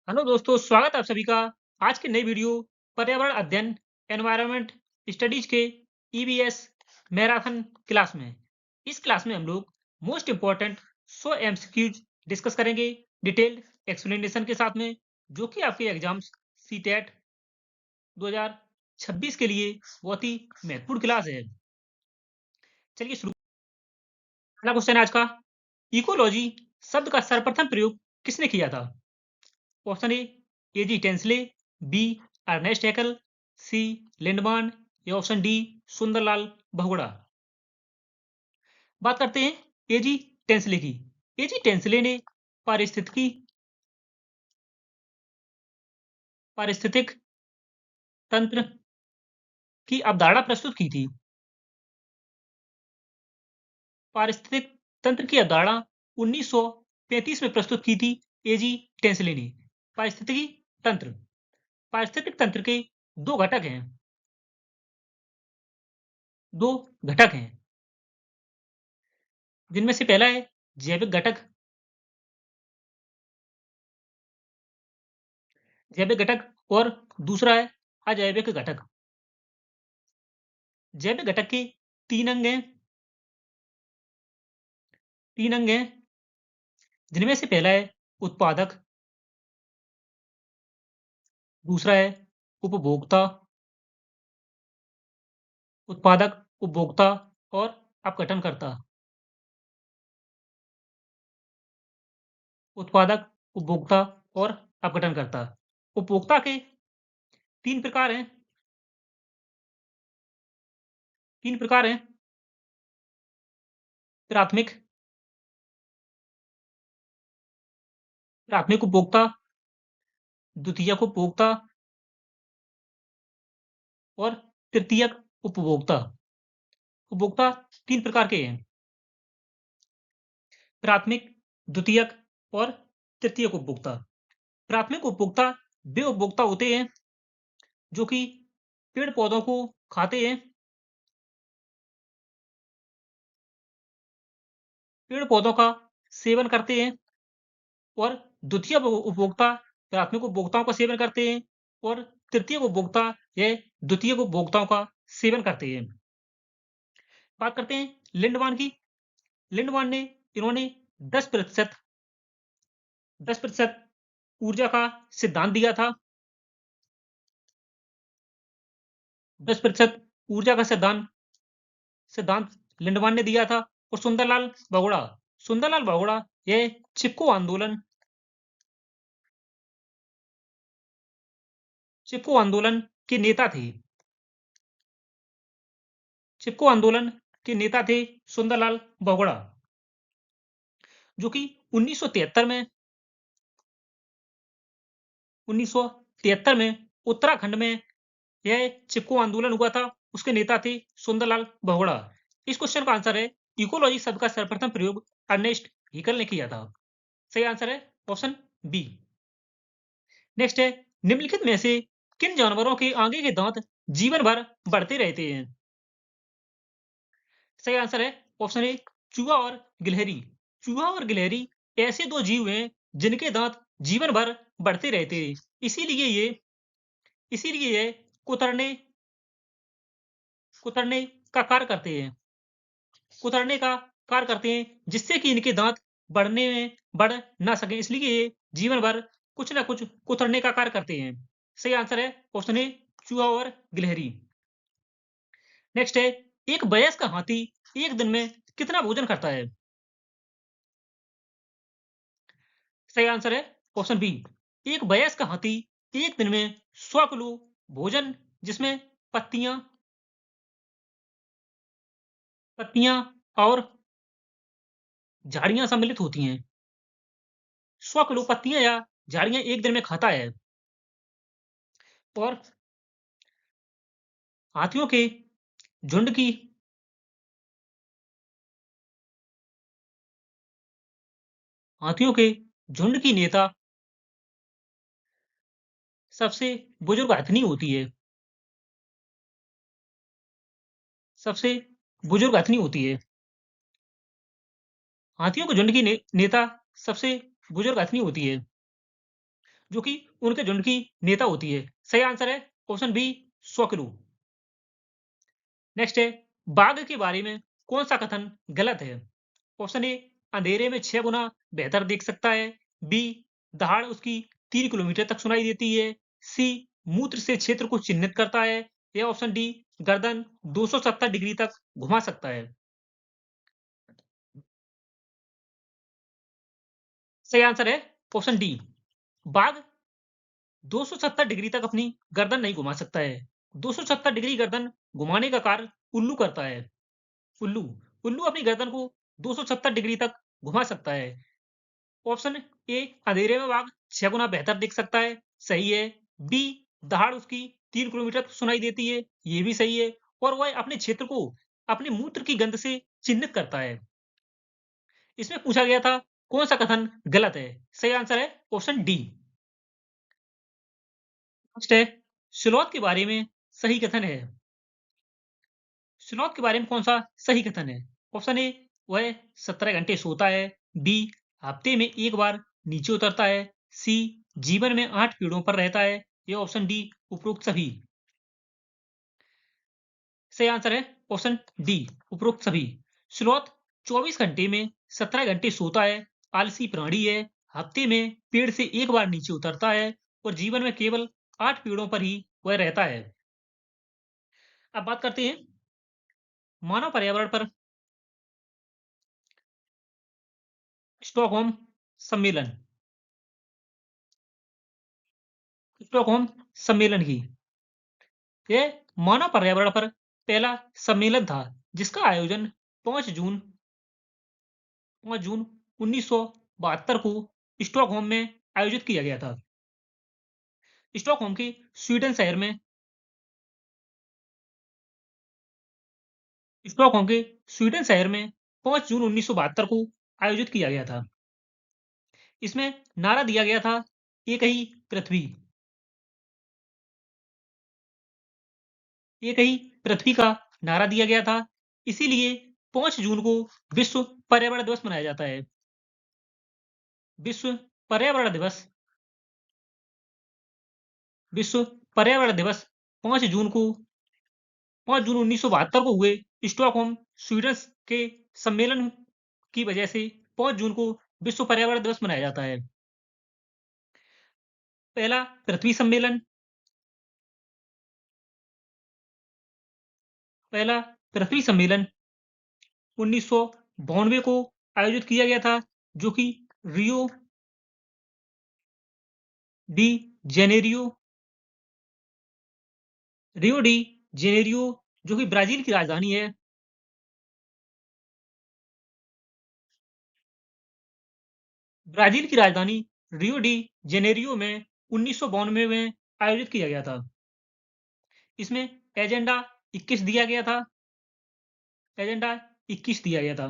Hello दोस्तों, स्वागत है आप सभी का आज के नई वीडियो पर्यावरण अध्ययन एनवायरनमेंट स्टडीज के ईवीएस मैराथन क्लास में। इस क्लास में हम लोग मोस्ट इम्पोर्टेंट 100 एमसीक्यूज डिस्कस करेंगे डिटेल्ड एक्सप्लेनेशन के साथ में, जो कि आपके एग्जाम्स सीटेट 2026 के लिए बहुत ही महत्वपूर्ण क्लास है। चलिए शुरू। पहला क्वेश्चन है आज का, इकोलॉजी शब्द का सर्वप्रथम प्रयोग किसने किया था? Option A AG Tansley, B Ernest Haeckel, C Lindeman या ऑप्शन डी सुंदरलाल बहुगुणा। बात करते हैं एजी टेंसले की। एजी टेंसले ने पारिस्थितिकी पारिस्थितिक तंत्र की अवधारणा प्रस्तुत की थी। पारिस्थितिक तंत्र की अवधारणा 1935 में प्रस्तुत की थी एजी टेंसले ने। पारिस्थितिकी तंत्र पारिस्थितिक तंत्र के दो घटक हैं दो घटक हैं जिनमें से पहला है जैविक घटक और दूसरा है अजैविक घटक। जैविक घटक के तीन अंग हैं तीन अंग हैं जिनमें से पहला है उत्पादक, दूसरा है उपभोक्ता उत्पादक उपभोक्ता और अपघटनकर्ता। उत्पादक, उपभोक्ता और अपघटनकर्ता। उपभोक्ता के तीन प्रकार हैं तीन प्रकार हैं प्राथमिक प्राथमिक उपभोक्ता, द्वितीयक उपभोक्ता और तृतीयक उपभोक्ता। उपभोक्ता तीन प्रकार के हैं, प्राथमिक, द्वितीयक और तृतीयक उपभोक्ता। प्राथमिक उपभोक्ता वे उपभोक्ता होते हैं जो कि पेड़ पौधों को खाते हैं, पेड़ पौधों का सेवन करते हैं। और द्वितीय उपभोक्ता प्राथमिक उपभोक्ताओं का सेवन करते हैं और तृतीय उपभोक्ता यह द्वितीय उपभोक्ताओं का सेवन करते हैं। बात करते हैं लिंडमान की। लिंडमान ने इन्होंने 10% ऊर्जा का सिद्धांत दिया था। 10% ऊर्जा का सिद्धांत लिंडमान ने दिया था। और सुंदरलाल बहुगुणा यह चिपको आंदोलन के नेता थे। चिपको आंदोलन के नेता थे सुंदरलाल बहुगुणा, जो कि 1973 में उत्तराखंड में यह चिपको आंदोलन हुआ था। उसके नेता थे सुंदरलाल बहुगुणा। इस क्वेश्चन का आंसर है इकोलॉजी शब्द का सर्वप्रथम प्रयोग अर्नेस्ट हीकल ने किया था। सही आंसर है ऑप्शन बी। नेक्स्ट है, निम्नलिखित में से किन जानवरों के आगे के दांत जीवन भर बढ़ते रहते हैं? सही आंसर है ऑप्शन ए चूहा और गिलहरी। चूहा और गिलहरी ऐसे दो जीव हैं जिनके दांत जीवन भर बढ़ते रहते हैं। इसीलिए ये कुतरने कुतरने का कार्य करते हैं कुतरने का कार्य करते हैं, जिससे कि इनके दांत बढ़ ना सके, इसलिए ये जीवन भर कुछ ना कुछ कुतरने का कार्य करते हैं। सही आंसर है ऑप्शन ए चूहा और गिलहरी। नेक्स्ट है, एक वयस्क हाथी एक दिन में कितना भोजन करता है? सही आंसर है ऑप्शन बी। एक वयस्क हाथी एक दिन में 100 किलो भोजन, जिसमें पत्तियां पत्तियां और झाड़ियां सम्मिलित होती हैं। 100 किलो पत्तियां या झाड़ियां एक दिन में खाता है। और हाथियों के झुंड की हाथियों के झुंड की नेता सबसे बुजुर्ग हथनी होती है। सबसे बुजुर्ग हथनी होती है। हाथियों के झुंड की नेता सबसे बुजुर्ग हथनी होती है, जो कि उनके झुंड की नेता होती है। सही आंसर है ऑप्शन बी, 100 किलो। नेक्स्ट है, बाघ के बारे में कौन सा कथन गलत है? ऑप्शन ए, अंधेरे में 6 गुना बेहतर देख सकता है। बी, दहाड़ उसकी 3 किलोमीटर तक सुनाई देती है। सी, मूत्र से क्षेत्र को चिन्हित करता है। या ऑप्शन डी, गर्दन 270 डिग्री तक घुमा सकता है। सही आंसर है ऑप्शन डी, बाघ 270 डिग्री तक अपनी गर्दन नहीं घुमा सकता है। 270 डिग्री गर्दन घुमाने का कार्य उल्लू करता है। उल्लू उल्लू अपनी गर्दन को 270 डिग्री तक घुमा सकता है। ऑप्शन ए, अंधेरे में बाघ 6 गुना बेहतर दिख सकता है, सही है। बी, दहाड़ उसकी 3 किलोमीटर तक सुनाई देती है, ये भी सही है। और वह अपने क्षेत्र को अपने मूत्र की गंध से चिन्हित करता है। इसमें पूछा गया था कौन सा कथन गलत है? सही आंसर है ऑप्शन डी। नेक्स्ट है, स्लॉथ के बारे में सही कथन है। स्लॉथ के बारे में कौन सा सही कथन है? ऑप्शन ए, वह 17 घंटे सोता है। बी, हफ्ते में एक बार नीचे उतरता है। सी, जीवन में 8 पेड़ों पर रहता है। या ऑप्शन डी, उपरोक्त सभी। सही आंसर है ऑप्शन डी, उपरोक्त सभी। स्लॉथ 24 घंटे में 17 घंटे सोता है, आलसी प्राणी है, हफ्ते में पेड़ से एक बार नीचे उतरता है और जीवन में केवल 8 पेड़ों पर ही वह रहता है। अब बात करते हैं मानव पर्यावरण पर स्टॉकहोम सम्मेलन। स्टॉकहोम सम्मेलन की, यह मानव पर्यावरण पर पहला सम्मेलन था जिसका आयोजन 5 जून 5 जून 1972 को स्टॉकहोम में आयोजित किया गया था। स्टॉकहोम के स्वीडन शहर में स्टॉकहोम के स्वीडन शहर में 5 जून 1972 को आयोजित किया गया था। इसमें नारा दिया गया था, एक ही पृथ्वी। एक ही पृथ्वी का नारा दिया गया था। इसीलिए 5 जून को विश्व पर्यावरण दिवस मनाया जाता है। विश्व पर्यावरण दिवस विश्व पर्यावरण दिवस 5 जून को 5 जून 1972 को हुए स्टॉकहोम स्वीडन के सम्मेलन की वजह से 5 जून को विश्व पर्यावरण दिवस मनाया जाता है। पहला पृथ्वी सम्मेलन पहला पृथ्वी सम्मेलन 1992 को आयोजित किया गया था, जो कि Rio de Janeiro Rio de Janeiro जो कि ब्राजील की राजधानी है, ब्राजील की राजधानी रियो डी जेनेरियो में 1992 में आयोजित किया गया था। इसमें एजेंडा 21 दिया गया था। एजेंडा 21 दिया गया था।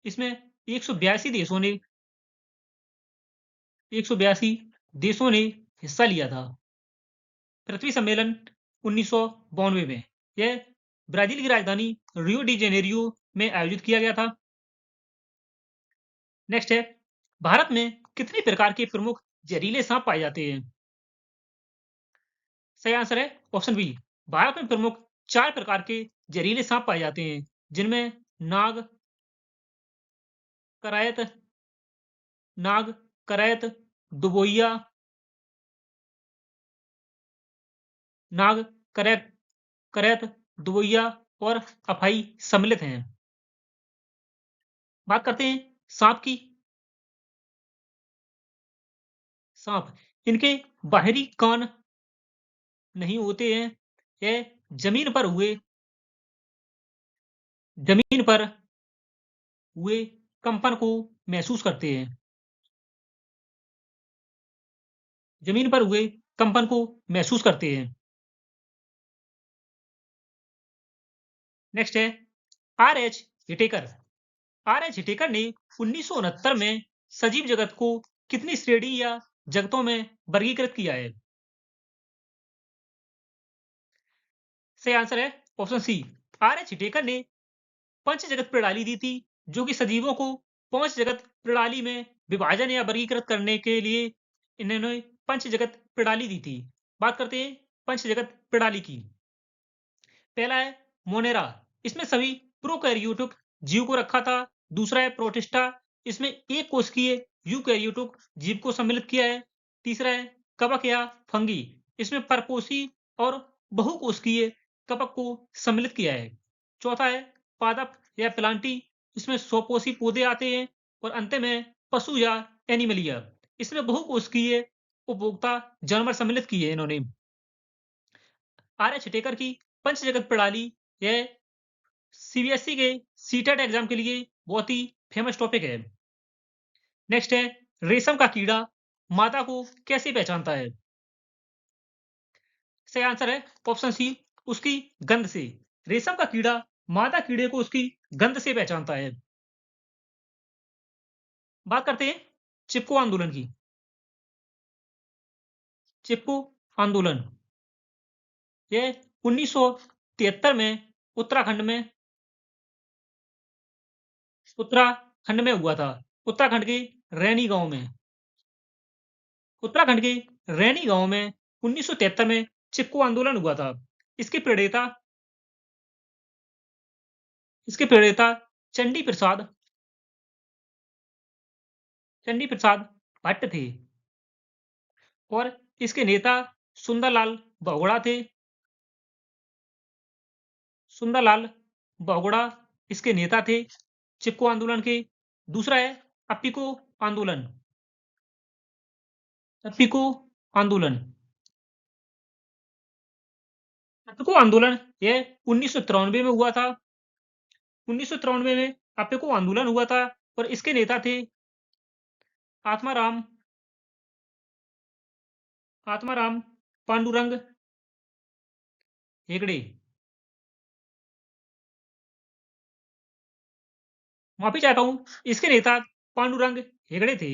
इसमें 182 देशों ने 182 देशों ने हिस्सा लिया था। पृथ्वी सम्मेलन 1992 में यह ब्राजील की राजधानी रियो डी जेनेरियो में आयोजित किया गया था। नेक्स्ट है, भारत में कितने प्रकार के प्रमुख जहरीले सांप पाए जाते हैं? सही आंसर है ऑप्शन बी, भारत में प्रमुख 4 प्रकार के जहरीले सांप पाए जाते हैं, जिनमें नाग, करायत, नाग, करायत, दुबोइया, नाग, करैत, करैत, दुबोइया और अफाई सम्मिलित हैं। बात करते हैं सांप की। सांप, इनके बाहरी कान नहीं होते हैं। यह जमीन पर हुए जमीन पर हुए कंपन को महसूस करते हैं। जमीन पर हुए कंपन को महसूस करते हैं। नेक्स्ट है आर एच हिटेकर। आर एच हिटेकर ने 1969 में सजीव जगत को कितनी श्रेणी या जगतों में वर्गीकृत किया है? सही आंसर है ऑप्शन सी, आर एच हिटेकर ने पंच जगत प्रणाली दी थी, जो कि सजीवों को 5 जगत प्रणाली में विभाजन या वर्गीकृत करने के लिए इन्होंने पंचजगत प्रणाली दी थी। बात करते हैं पंचजगत प्रणाली की। पहला है मोनेरा, इसमें सभी प्रोकैरियोटिक जीव को रखा था। दूसरा है प्रोटिस्टा, इसमें एक कोशिकीय यूकैरियोटिक जीव को सम्मिलित किया है। तीसरा है कवक या फंगी, इसमें परपोषी और बहुकोशिकीय कवक को सम्मिलित किया है। चौथा है पादप या प्लांटी, इसमें स्वपोषी पौधे आते हैं। और अंत में पशु या एनिमलिया, इसमें बहुकोशिकीय उपभोक्ता जानवर सम्मिलित किए हैं इन्होंने। आर्य छटेकर की पंचजगत प्रणाली, यह सीबीएसई के सीटेट एग्जाम के लिए बहुत ही फेमस टॉपिक है। नेक्स्ट है रेशम का कीड़ा मादा को कैसे पहचानता है? सही आंसर है ऑप्शन सी, उसकी गंध से। रेशम का कीड़ा मादा कीड़े को उसकी गंध से पहचानता है। बात करते हैं चिपको आंदोलन की। चिपको आंदोलन यह 1973 में उत्तराखंड में उत्तराखंड में हुआ था। उत्तराखंड के रैनी गांव में। उत्तराखंड के रैनी गांव में 1973 में चिपको आंदोलन हुआ था। इसके प्रणेता इसके प्रणेता चंडी प्रसाद चंडी प्रसाद भट्ट थे। और इसके नेता सुंदरलाल बहुगुणा थे। सुंदरलाल बहुगुणा इसके नेता थे चिपको आंदोलन के। दूसरा है अप्पिको आंदोलन। अप्पिको आंदोलन अप्पिको आंदोलन यह 1993 में हुआ था। 1993 में अप्पिको आंदोलन हुआ था और इसके नेता थे आत्माराम आत्माराम पांडुरंग हेगड़े। माफी चाहता हूं, इसके नेता पांडुरंग हेगड़े थे।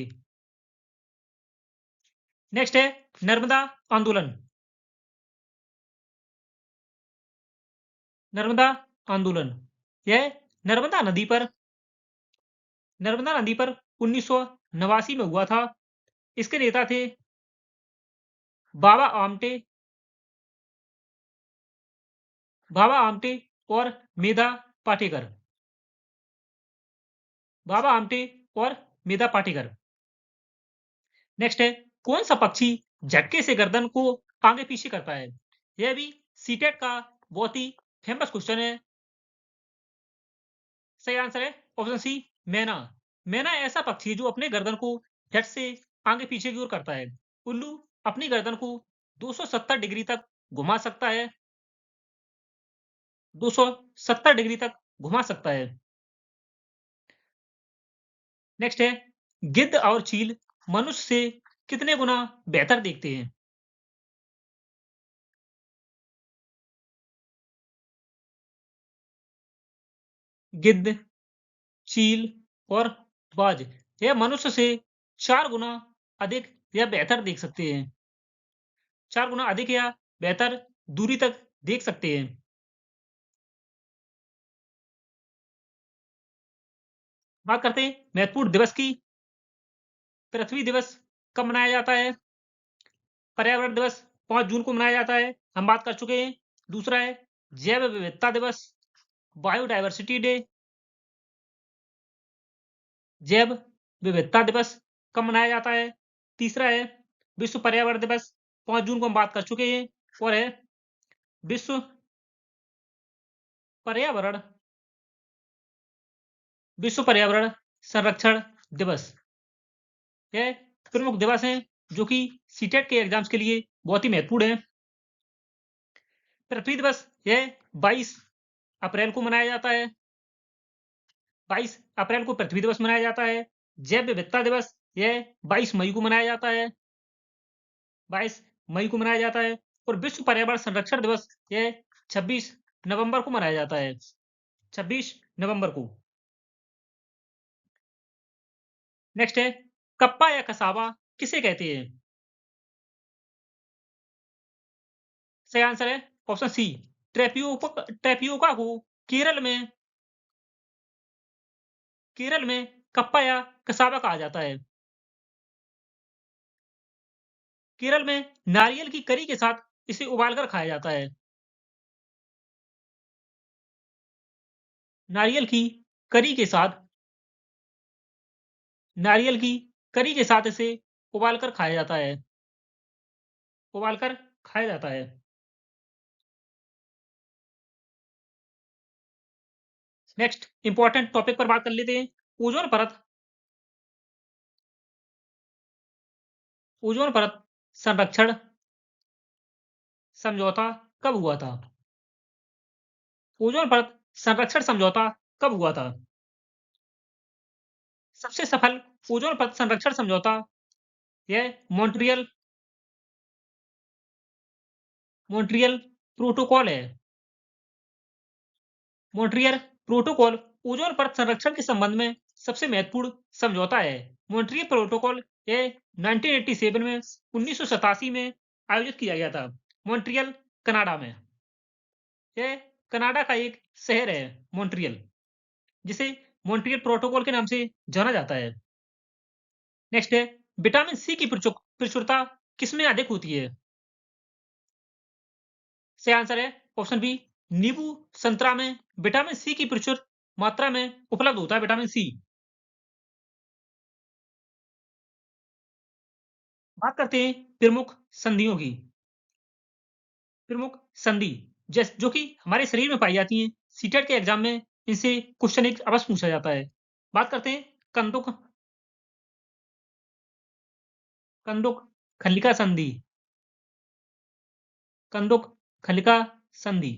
नेक्स्ट है नर्मदा आंदोलन। नर्मदा आंदोलन यह नर्मदा नदी पर 1989 में हुआ था। इसके नेता थे बाबा आमटे बाबा आमटे और मेधा पाटेकर। बाबा आमटे और मेधा पाटेकर। नेक्स्ट है कौन सा पक्षी झटके से गर्दन को आगे पीछे करता है? यह भी सीटेट का बहुत ही फेमस क्वेश्चन है। सही आंसर है ऑप्शन सी, मैना। मैना ऐसा पक्षी है जो अपने गर्दन को झट से आगे पीछे की ओर करता है। उल्लू अपनी गर्दन को 270 डिग्री तक घुमा सकता है। 270 डिग्री तक घुमा सकता है। नेक्स्ट है गिद्ध और चील मनुष्य से कितने गुना बेहतर देखते हैं? गिद्ध, चील और बाज यह मनुष्य से 4 गुना अधिक या बेहतर देख सकते हैं। 4 गुना अधिक या बेहतर दूरी तक देख सकते हैं। बात करते हैं महत्वपूर्ण दिवस की। पृथ्वी दिवस कब मनाया जाता है? पर्यावरण दिवस 5 जून को मनाया जाता है, हम बात कर चुके हैं। दूसरा है जैव विविधता दिवस, बायोडायवर्सिटी डे। जैव विविधता दिवस कब मनाया जाता है? तीसरा है विश्व पर्यावरण दिवस, 5 जून को हम बात कर चुके हैं। और है विश्व पर्यावरण विश्व पर्यावरण संरक्षण दिवस। यह प्रमुख दिवस हैं जो कि सीटेट के एग्जाम्स के लिए बहुत ही महत्वपूर्ण है। पृथ्वी दिवस यह 22 अप्रैल को मनाया जाता है। 22 अप्रैल को पृथ्वी दिवस मनाया जाता है। जैव विविधता दिवस यह 22 मई को मनाया जाता है। 22 मई को मनाया जाता है। और विश्व पर्यावरण संरक्षण दिवस यह 26 नवंबर को मनाया जाता है। 26 नवंबर को। नेक्स्ट है कप्पा या कसावा किसे कहते हैं? सही आंसर है ऑप्शन सी, ट्रेपियोका को केरल में केरल में कप्पा या कसावा कहा जाता है। केरल में नारियल की करी के साथ इसे उबालकर खाया जाता है। नारियल की करी के साथ नारियल की करी के साथ इसे उबालकर खाया जाता है। उबालकर खाया जाता है। नेक्स्ट इंपॉर्टेंट टॉपिक पर बात कर लेते हैं। ओजोन परत ओजोन परत संरक्षण समझौता कब हुआ था? ओजोन परत संरक्षण समझौता कब हुआ था? सबसे सफल ओजोन परत संरक्षण समझौता यह मॉन्ट्रियल प्रोटोकॉल है। मॉन्ट्रियल प्रोटोकॉल ओजोन परत संरक्षण के संबंध में सबसे महत्वपूर्ण समझौता है। मॉन्ट्रियल प्रोटोकॉल यह 1987 में 1987 में आयोजित किया गया था। मॉन्ट्रियल कनाडा में। यह कनाडा का एक शहर है मॉन्ट्रियल, जिसे मॉन्ट्रियल प्रोटोकॉल के नाम से जाना जाता है। नेक्स्ट है विटामिन सी की प्रचुरता किसमें अधिक होती है? सही आंसर है ऑप्शन बी, नींबू संतरा में विटामिन सी की प्रचुर मात्रा में उपलब्ध होता है विटामिन सी। बात करते हैं प्रमुख संधियों की। प्रमुख संधि जो कि हमारे शरीर में पाई जाती हैं, सीटेट के एग्जाम में इनसे क्वेश्चन एक अवश्य पूछा जाता है। बात करते हैं कंदुक कंदुक खलिका संधि। कंदुक खलिका संधि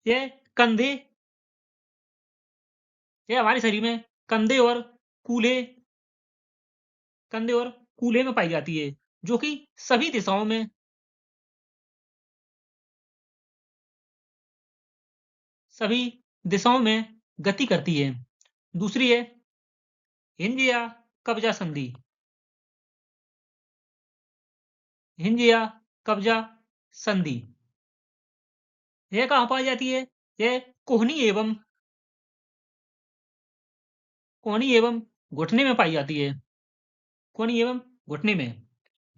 यह कंधे यह हमारे शरीर में कंधे और कूल्हे कंधे और कूल्हे में पाई जाती है, जो कि सभी दिशाओं में गति करती है। दूसरी है हिंज या कब्जा संधि। हिंज या कब्जा संधि यह कहाँ पाई जाती है? यह कोहनी एवं घुटने में पाई जाती है। कोहनी एवं घुटने में,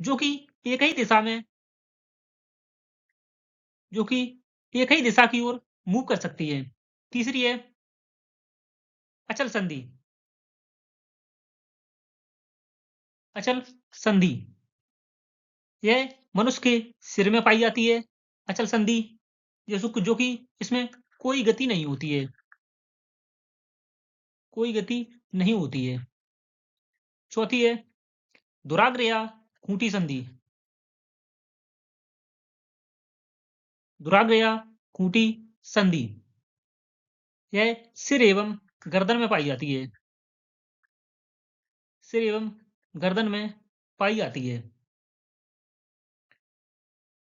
जो कि एक ही दिशा में जो कि एक ही दिशा की ओर मूव कर सकती है। तीसरी है अचल संधि। अचल संधि यह मनुष्य के सिर में पाई जाती है। अचल संधि जो कि इसमें कोई गति नहीं होती है। कोई गति नहीं होती है। चौथी है दुराग्र या खूंटी संधि। दुराग्र या खूंटी संधि यह सिर एवं गर्दन में पाई जाती है। सिर एवं गर्दन में पाई जाती है।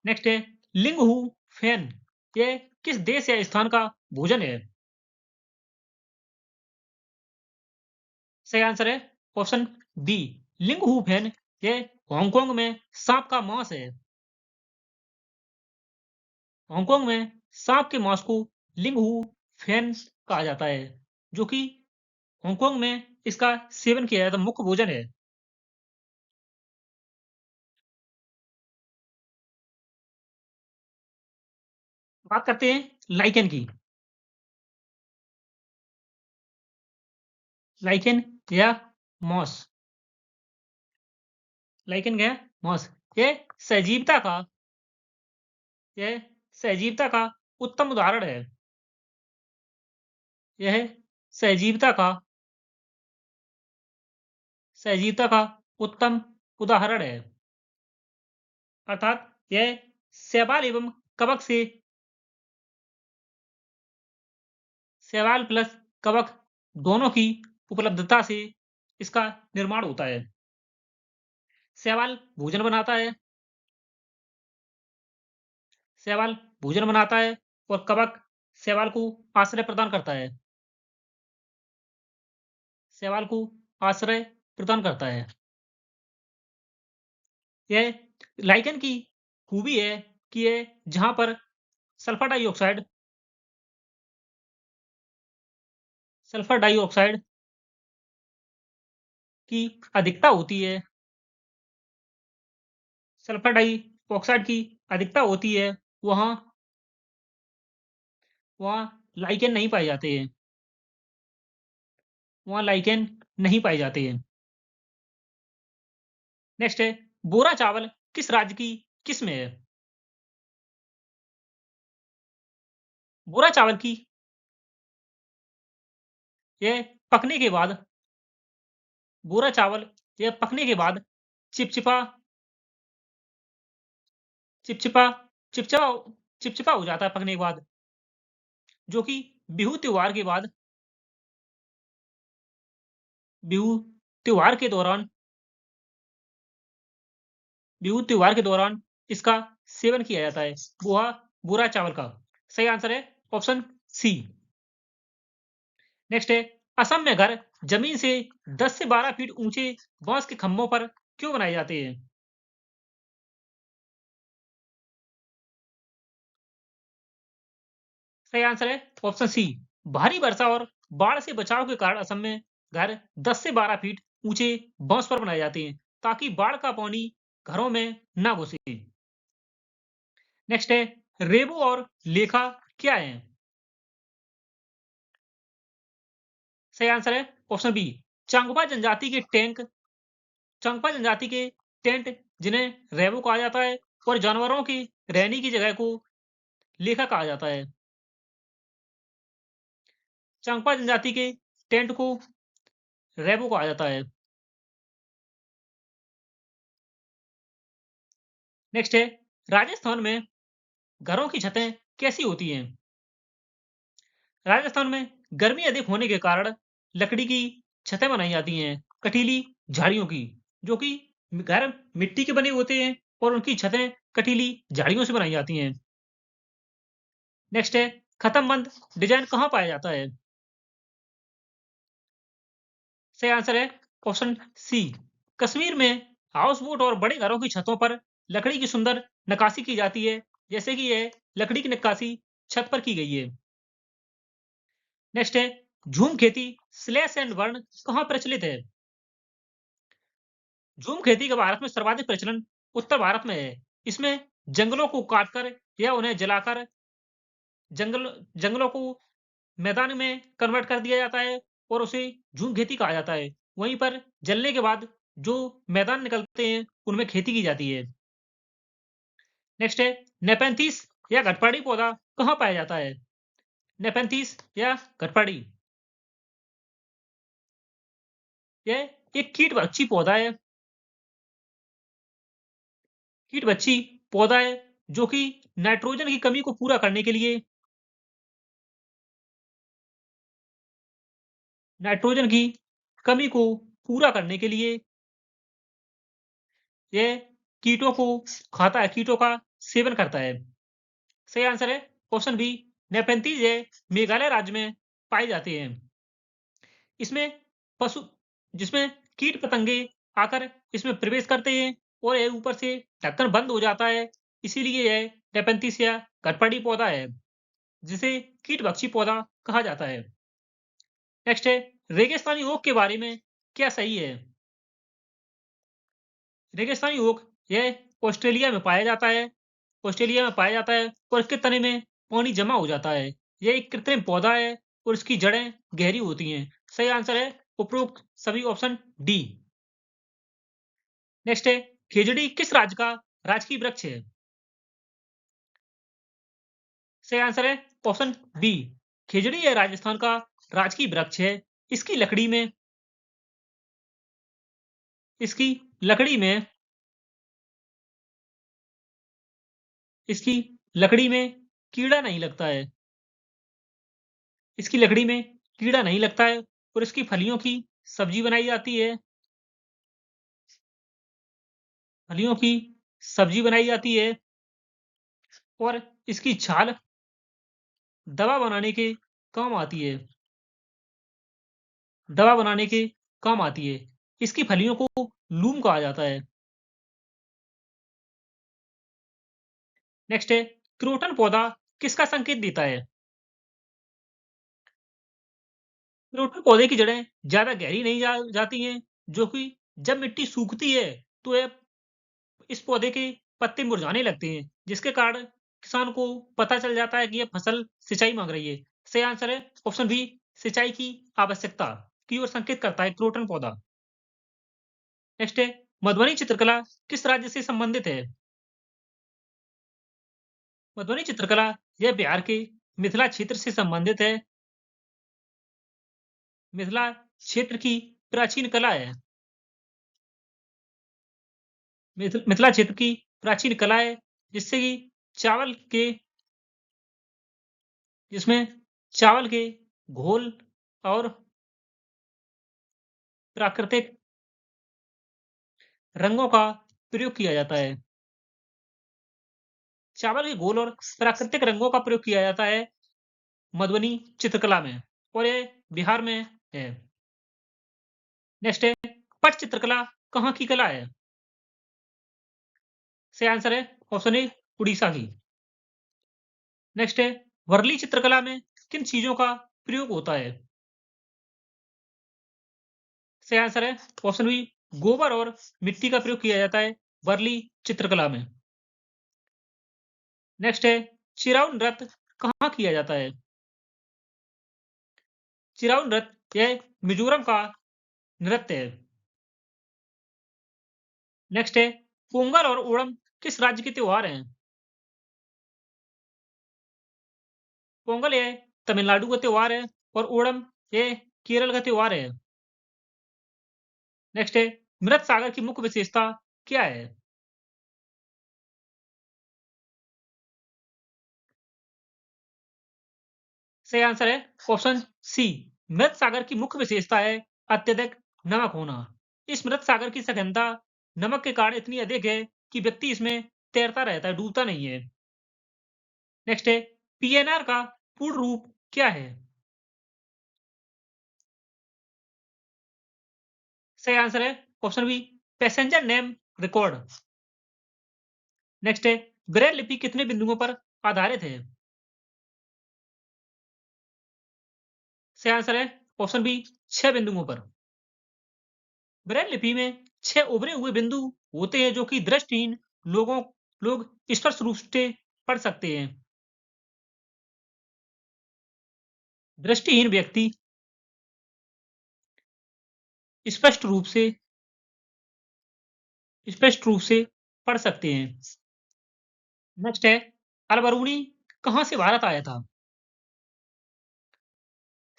नेक्स्ट है लिंगहू फैन। यह किस देश या स्थान का भोजन है? सही आंसर है ऑप्शन बी, लिंगहू फैन। यह हांगकांग में सांप का मांस है। हांगकांग में सांप के मांस को लिंगहू फैन कहा जाता है, जो कि हांगकांग में इसका सेवन किया जाता मुख्य भोजन है। बात करते हैं लाइकेन की। लाइकेन या मॉस। लाइकेन क्या है? मॉस। यह सजीवता का यह सहजीविता का उत्तम उदाहरण है। यह सहजीविता का सहजीविता का उत्तम उदाहरण है। अर्थात यह शैवाल एवं कवक से शैवाल प्लस कवक दोनों की उपलब्धता से इसका निर्माण होता है। शैवाल भोजन बनाता है शैवाल भोजन बनाता है और कवक शैवाल को आश्रय प्रदान करता है। शैवाल को आश्रय प्रदान करता है। यह लाइकेन की खूबी है कि यह जहां पर सल्फर डाइऑक्साइड सल्फर डाइऑक्साइड की अधिकता होती है सल्फर डाइऑक्साइड की अधिकता होती है, वहाँ वहाँ लाइकेन नहीं पाए जाते हैं। वहाँ लाइकेन नहीं पाए जाते हैं। नेक्स्ट है, बोरा चावल किस राज्य की किस्म है? बोरा चावल की यह पकने के बाद बोरा चावल यह पकने के बाद चिपचिपा चिपचिपा चिपचिपा चिपचिपा हो जाता है पकने के बाद, जो कि बिहू त्योहार के बाद बिहू त्योहार के दौरान बिहू त्योहार के दौरान इसका सेवन किया जाता है। बोरा चावल का सही आंसर है ऑप्शन सी। नेक्स्ट है, असम में घर जमीन से 10 से 12 फीट ऊंचे बांस के खंभों पर क्यों बनाए जाते हैं? सही आंसर है ऑप्शन सी। भारी वर्षा और बाढ़ से बचाव के कारण असम में घर 10 से 12 फीट ऊंचे बांस पर बनाए जाते हैं, ताकि बाढ़ का पानी घरों में ना घुसे। नेक्स्ट है, रेबो और लेखा क्या है? सही आंसर है ऑप्शन बी। चांगबा जनजाति के टैंक चांगपा जनजाति के टेंट, जिन्हें रेबो कहा जाता है, और जानवरों की रहने की जगह को लेखा कहा जाता है। चांगपा जनजाति के टेंट को रेबो कहा जाता है। नेक्स्ट है, राजस्थान में घरों की छतें कैसी होती हैं? राजस्थान में गर्मी अधिक होने के कारण लकड़ी की छतें बनाई जाती हैं, कटीली झाड़ियों की, जो कि घर मिट्टी के बने होते हैं और उनकी छतें कटीली झाड़ियों से बनाई जाती हैं। नेक्स्ट है, खत्म बंद डिजाइन कहाँ पाया जाता है? सही आंसर है ऑप्शन सी। कश्मीर में हाउस बोट और बड़े घरों की छतों पर लकड़ी की सुंदर नक्काशी की जाती है, जैसे कि यह लकड़ी की नक्काशी छत पर की गई है। नेक्स्ट है, झूम खेती स्लैश एंड बर्न कहाँ प्रचलित है? झूम खेती का भारत में सर्वाधिक प्रचलन उत्तर भारत में है। इसमें जंगलों को काटकर या उन्हें जलाकर जंगल जंगलों को मैदान में कन्वर्ट कर दिया जाता है और उसे झूम खेती कहा जाता है। वहीं पर जलने के बाद जो मैदान निकलते हैं, उनमें खेती की जाती है। नेक्स्ट है, नेपेंथिस या घटपाड़ी पौधा कहाँ पाया जाता है? नेपेंथिस या घटपाड़ी, यह एक कीटभक्षी पौधा है। कीटभक्षी पौधा है जो कि नाइट्रोजन की कमी को पूरा करने के लिए नाइट्रोजन की कमी को पूरा करने के लिए यह कीटों को खाता है, कीटों का सेवन करता है। सही आंसर है ऑप्शन बी। नेपेंथीज ये मेघालय राज्य में पाए जाते हैं। इसमें पशु जिसमें कीट पतंगे आकर इसमें प्रवेश करते हैं और यह ऊपर से ढक्कन बंद हो जाता है। इसीलिए यह नेपेंथिस या घटपड़ी पौधा है, जिसे कीटभक्षी पौधा कहा जाता है। नेक्स्ट है, रेगिस्तानी ओक के बारे में क्या सही है? रेगिस्तानी ओक यह ऑस्ट्रेलिया में पाया जाता है। ऑस्ट्रेलिया में पाया जाता है और इसके तने में पानी जमा हो जाता है। यह एक कृत्रिम पौधा है और इसकी जड़ें गहरी होती हैं। सही आंसर है उपरोक्त सभी ऑप्शन डी। नेक्स्ट है, खेजड़ी किस राज्य का राजकीय वृक्ष है? सही आंसर है ऑप्शन बी। खेजड़ी है राजस्थान का राजकीय वृक्ष है। इसकी लकड़ी में इसकी लकड़ी में इसकी लकड़ी में कीड़ा नहीं लगता है। इसकी लकड़ी में कीड़ा नहीं लगता है और इसकी फलियों की सब्जी बनाई जाती है। फलियों की सब्जी बनाई जाती है और इसकी छाल दवा बनाने के काम आती है। दवा बनाने के काम आती है। इसकी फलियों को लूम कहा जाता है। नेक्स्ट है, क्रोटन पौधा किसका संकेत देता है? क्रोटन पौधे की जड़ें ज्यादा गहरी नहीं जाती हैं, जो कि जब मिट्टी सूखती है तो यह इस पौधे के पत्ते मुरझाने लगते हैं, जिसके कारण किसान को पता चल जाता है कि यह फसल सिंचाई मांग रही है। सही आंसर है ऑप्शन बी, सिंचाई की आवश्यकता की ओर संकेत करता है क्रोटन पौधा। नेक्स्ट है, मधुबनी चित्रकला किस राज्य से संबंधित है? मधुबनी चित्रकला यह बिहार के मिथिला क्षेत्र से संबंधित है। मिथिला क्षेत्र की प्राचीन कला है। मिथिला क्षेत्र की प्राचीन कला है, जिससे कि चावल के जिसमें चावल के घोल और प्राकृतिक रंगों का प्रयोग किया जाता है। चावल के घोल और प्राकृतिक रंगों का प्रयोग किया जाता है मधुबनी चित्रकला में, और ये बिहार में है। नेक्स्ट है, पट चित्रकला कहाँ की कला है? सही आंसर है ऑप्शन ए, उड़ीसा की। नेक्स्ट है, वर्ली चित्रकला में किन चीजों का प्रयोग होता है? सही आंसर है ऑप्शन बी, गोबर और मिट्टी का प्रयोग किया जाता है वर्ली चित्रकला में। नेक्स्ट है, चिराउ नृत्य कहाँ किया जाता है? चिराउ नृत्य यह मिजोरम का नृत्य है। नेक्स्ट है, पोंगल और ओणम किस राज्य के त्योहार हैं? पोंगल यह तमिलनाडु का त्योहार है और ओणम यह केरल का त्योहार है। नेक्स्ट है, मृत सागर की मुख्य विशेषता क्या है? सही आंसर है ऑप्शन सी, मृत सागर की मुख्य विशेषता है अत्यधिक नमक होना। इस मृत सागर की सघनता नमक के कारण इतनी अधिक है कि व्यक्ति इसमें तैरता रहता है, डूबता नहीं है। नेक्स्ट है, पीएनआर का पूर्ण रूप क्या है? सही आंसर है option B, passenger name record. Next है, ब्रेल लिपि कितने बिंदुओं पर आधारित है? सही आंसर है ऑप्शन बी, 6 बिंदुओं पर। ब्रेल लिपि में 6 उभरे हुए बिंदु होते हैं, जो कि दृष्टिहीन लोगों लोग स्पष्ट रूप से पढ़ सकते हैं। दृष्टिहीन व्यक्ति स्पष्ट रूप से स्पष्ट रूप से पढ़ सकते हैं। नेक्स्ट है, अलबरूनी कहाँ से भारत आया था?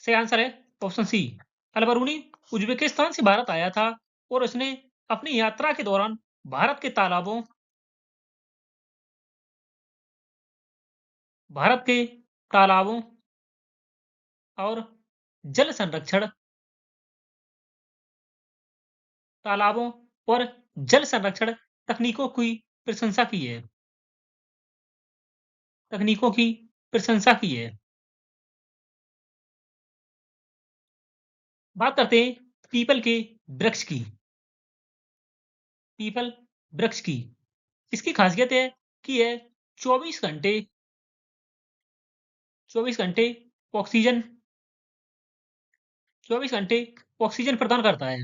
सही आंसर है ऑप्शन सी, अलबरूनी उज्बेकिस्तान से भारत आया था और उसने अपनी यात्रा के दौरान भारत के तालाबों भारत के तालाबों और जल संरक्षण तालाबों और जल संरक्षण तकनीकों की प्रशंसा की है। तकनीकों की प्रशंसा की है। बात करते हैं पीपल के वृक्ष की। पीपल वृक्ष की इसकी खासियत है कि यह 24 घंटे 24 घंटे ऑक्सीजन 24 घंटे ऑक्सीजन प्रदान करता है।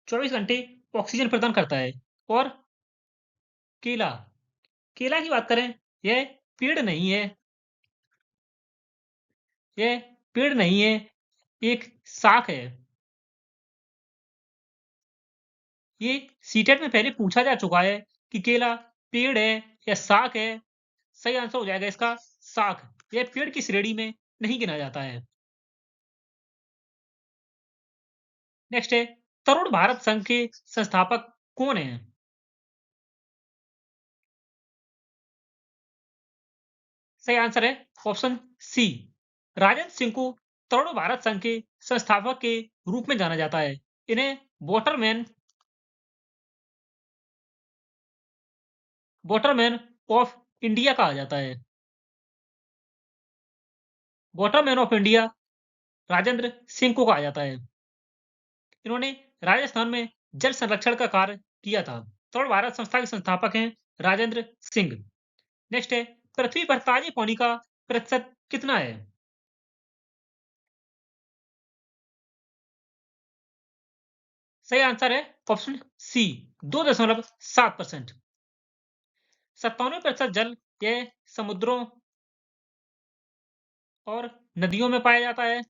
24 घंटे ऑक्सीजन प्रदान करता है। और केला केला की बात करें, यह पेड़ नहीं है। यह पेड़ नहीं है, एक शाख है। ये सीटेट में पहले पूछा जा चुका है कि केला पेड़ है या शाख है। सही आंसर हो जाएगा इसका शाख। यह पेड़ की श्रेणी में नहीं गिना जाता है। नेक्स्ट है, तरुण भारत संघ के संस्थापक कौन हैं? सही आंसर है ऑप्शन सी, राजेंद्र सिंह को तरुण भारत संघ के संस्थापक के रूप में जाना जाता है। इन्हें वाटरमैन वाटरमैन ऑफ इंडिया कहा जाता है। Waterman of India Rajendra Singh को कहा जाता है। इन्होंने राजस्थान में जल संरक्षण का कार्य किया था। तरुण भारत संस्था के संस्थापक हैं राजेंद्र सिंह। नेक्स्ट है, पृथ्वी पर ताजे पानी का प्रतिशत कितना है? सही आंसर है ऑप्शन सी 2.7%। 97% जल यह समुद्रों और नदियों में पाया जाता है।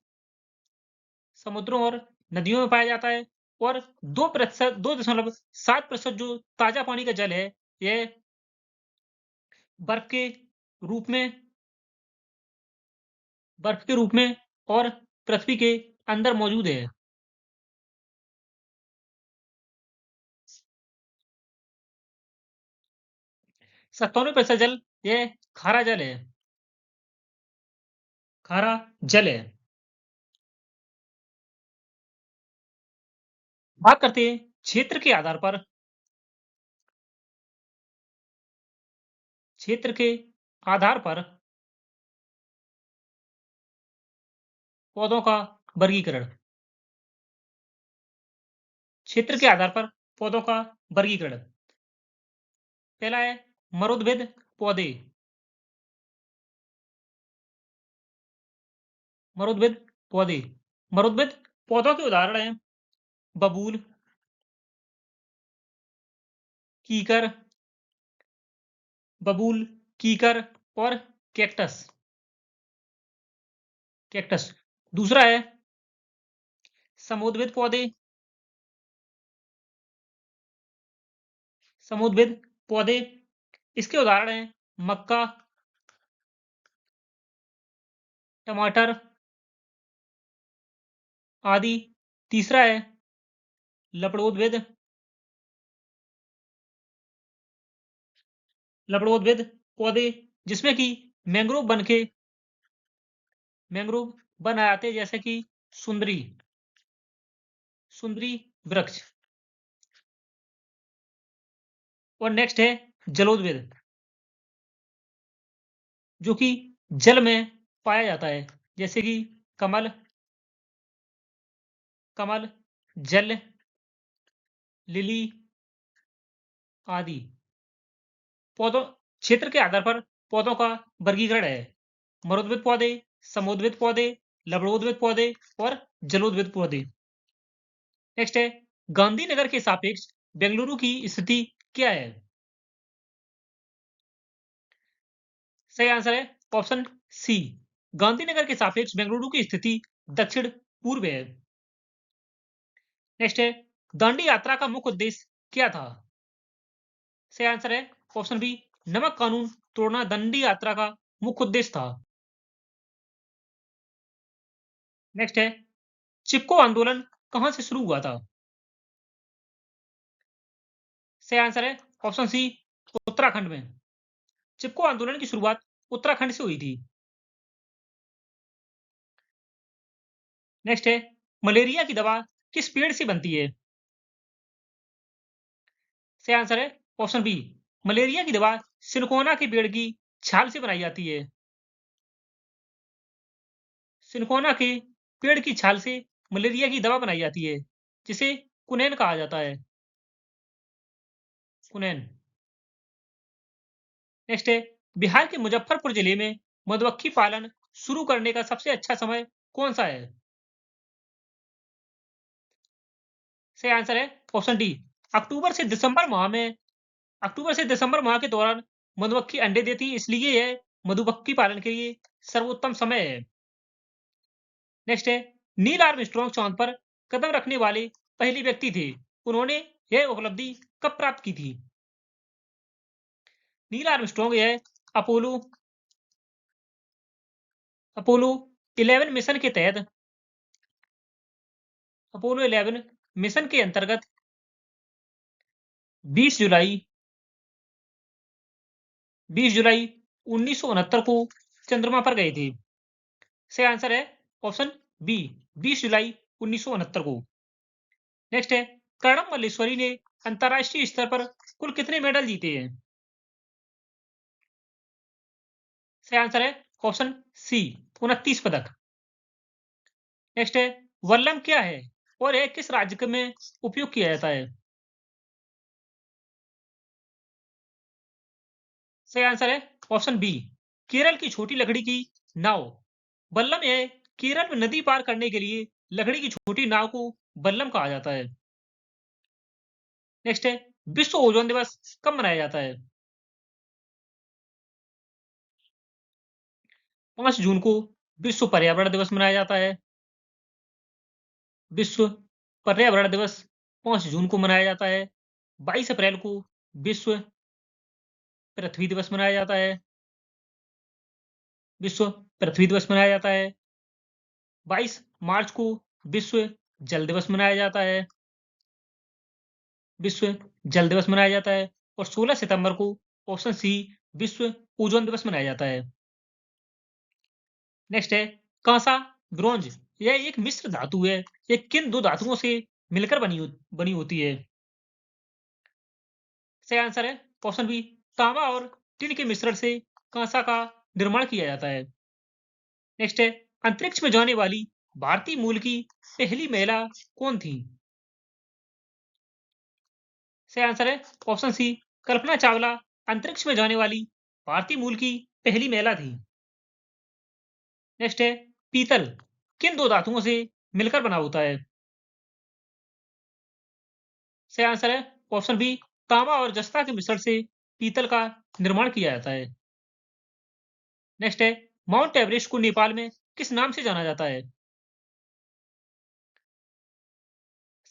समुद्रों और नदियों में पाया जाता है और 2%, 2.7% जो ताजा पानी का जल है, यह बर्फ के रूप में बर्फ के रूप में और पृथ्वी के अंदर मौजूद है। 97% जल यह खारा जल है। खारा जल है। बात करते हैं क्षेत्र के आधार पर। क्षेत्र के आधार पर पौधों का वर्गीकरण। क्षेत्र के आधार पर पौधों का वर्गीकरण। पहला है मरुद्भिद पौधे। मरुद्भिद पौधे। मरुद्भिद पौधों के उदाहरण हैं बबूल, कीकर, बबूल, कीकर और कैक्टस। कैक्टस। दूसरा है समुद्रविद पौधे। समुद्रविद पौधे, इसके उदाहरण हैं मक्का, टमाटर आदि। तीसरा है लपड़ोद्भिद। लपड़ोद्भिद पौधे, जिसमें कि मैंग्रोव बन के मैंग्रोव बन आते हैं, जैसे कि सुंदरी सुंदरी वृक्ष। और नेक्स्ट है जलोद्भिद, जो कि जल में पाया जाता है, जैसे कि कमल, कमल, जल, लिली आदि। पौधों क्षेत्र के आधार पर पौधों का वर्गीकरण है मरुद्भिद पौधे, समुद्रविद पौधे, लवणोद्भिद पौधे और जलोद्भिद पौधे। नेक्स्ट है गांधीनगर के सापेक्ष बेंगलुरु की स्थिति क्या है? सही आंसर है ऑप्शन सी। गांधीनगर के सापेक्ष बेंगलुरु की स्थिति दक्षिण पूर्व है। नेक्स्ट है दांडी यात्रा का मुख्य उद्देश्य क्या था? सही आंसर है ऑप्शन बी। नमक कानून तोड़ना दांडी यात्रा का मुख्य उद्देश्य था। नेक्स्ट है चिपको आंदोलन कहां से शुरू हुआ था? सही आंसर है ऑप्शन सी। उत्तराखंड में। चिपको आंदोलन की शुरुआत उत्तराखंड से हुई थी। नेक्स्ट है मलेरिया की दवा किस पेड़ से बनती है? सही आंसर है ऑप्शन बी। मलेरिया की दवा सिनकोना के पेड़ की छाल से बनाई जाती है। सिनकोना के पेड़ की छाल से मलेरिया की दवा बनाई जाती है, जिसे कुनैन कहा जाता है। कुनैन। नेक्स्ट है बिहार के मुजफ्फरपुर जिले में मधुमक्खी पालन शुरू करने का सबसे अच्छा समय कौन सा है? सही आंसर है ऑप्शन डी। अक्टूबर से दिसंबर माह में अक्टूबर से दिसंबर माह के दौरान मधुमक्खी अंडे देती है, इसलिए यह मधुमक्खी पालन के लिए सर्वोत्तम समय है। नेक्स्ट है नील आर्मस्ट्रांग चांद पर कदम रखने वाले पहले व्यक्ति थे। उन्होंने यह उपलब्धि कब प्राप्त की थी? नील आर्मस्ट्रांग यह अपोलो अपोलो 11 मिशन के तहत अपोलो 11 मिशन के अंतर्गत 20 जुलाई 20 जुलाई 1969 को चंद्रमा पर गए थे। सही आंसर है ऑप्शन बी। 20 जुलाई 1969 को। नेक्स्ट है कर्णम मल्लेश्वरी ने अंतरराष्ट्रीय स्तर पर कुल कितने मेडल जीते हैं? सही आंसर है ऑप्शन सी। 29 पदक। नेक्स्ट है वल्लम क्या है और यह किस राज्य में उपयोग किया जाता है? सही आंसर है ऑप्शन बी। केरल की छोटी लकड़ी की नाव। बल्लम यह केरल में नदी पार करने के लिए लकड़ी की छोटी नाव को बल्लम कहा जाता है। नेक्स्ट है विश्व ओजोन दिवस कब मनाया जाता है? 5 जून को विश्व पर्यावरण दिवस मनाया जाता है। विश्व पर्यावरण दिवस 5 जून को मनाया जाता है। 22 अप्रैल को विश्व पृथ्वी दिवस मनाया जाता है। विश्व पृथ्वी दिवस मनाया जाता है। 22 मार्च को विश्व जल दिवस मनाया जाता है। विश्व जल दिवस मनाया जाता है। और 16 सितंबर को ऑप्शन सी विश्व ओजोन दिवस मनाया जाता है। नेक्स्ट है कांसा ब्रोंज। यह एक मिश्र धातु है। ये किन दो धातुओं से मिलकर बनी होती है? सही आंसर है ऑप्शन बी तांबा और टिन के मिश्रण से कांसा का निर्माण किया जाता है। नेक्स्ट है अंतरिक्ष में जाने वाली भारतीय मूल की पहली महिला कौन थी? सही आंसर है ऑप्शन सी कल्पना चावला अंतरिक्ष में जाने वाली भारतीय मूल की पहली महिला थी। नेक्स्ट है पीतल किन दो धातुओं से मिलकर बना होता है? सही आंसर है ऑप्शन बी तांबा और जस्ता के मिश्रण से पीतल का निर्माण किया जाता है। नेक्स्ट है माउंट एवरेस्ट को नेपाल में किस नाम से जाना जाता है?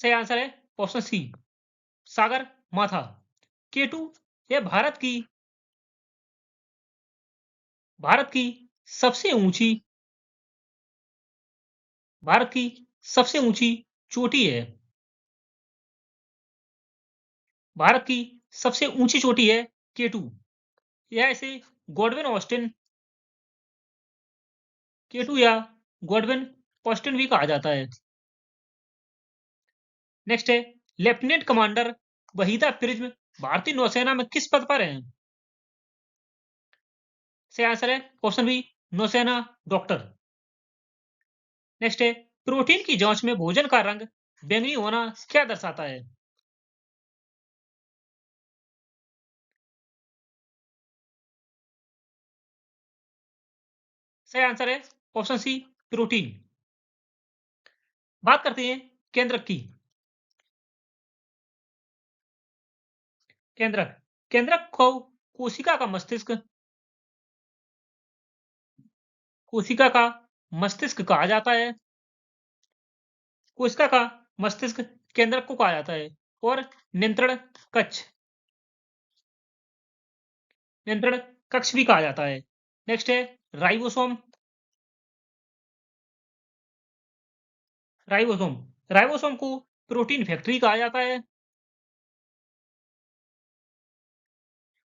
सही आंसर है ऑप्शन सी सागर माथा। केटू यह भारत की सबसे ऊंची भारत की सबसे ऊंची चोटी है। भारत की सबसे ऊंची चोटी है केटू। यह इसे गॉडविन ऑस्टिन केटू या गॉडविन ऑस्टिन भी कहा जाता है। नेक्स्ट है लेफ्टिनेंट कमांडर वहीदा प्रिज्म भारतीय नौसेना में किस पद पर हैं? सही आंसर है ऑप्शन बी नौसेना डॉक्टर। नेक्स्ट है प्रोटीन की जांच में भोजन का रंग बैंगनी होना क्या दर्शाता है? सही आंसर है ऑप्शन सी प्रोटीन। बात करते हैं केंद्रक की। केंद्रक केंद्रक को कोशिका का मस्तिष्क कहा जाता है। कोशिका का मस्तिष्क केंद्रक को कहा जाता है। और नियंत्रण कक्ष नियंत्रण कक्ष भी कहा जाता है। नेक्स्ट है राइबोसोम राइबोसोम राइबोसोम को प्रोटीन फैक्ट्री कहा जाता है।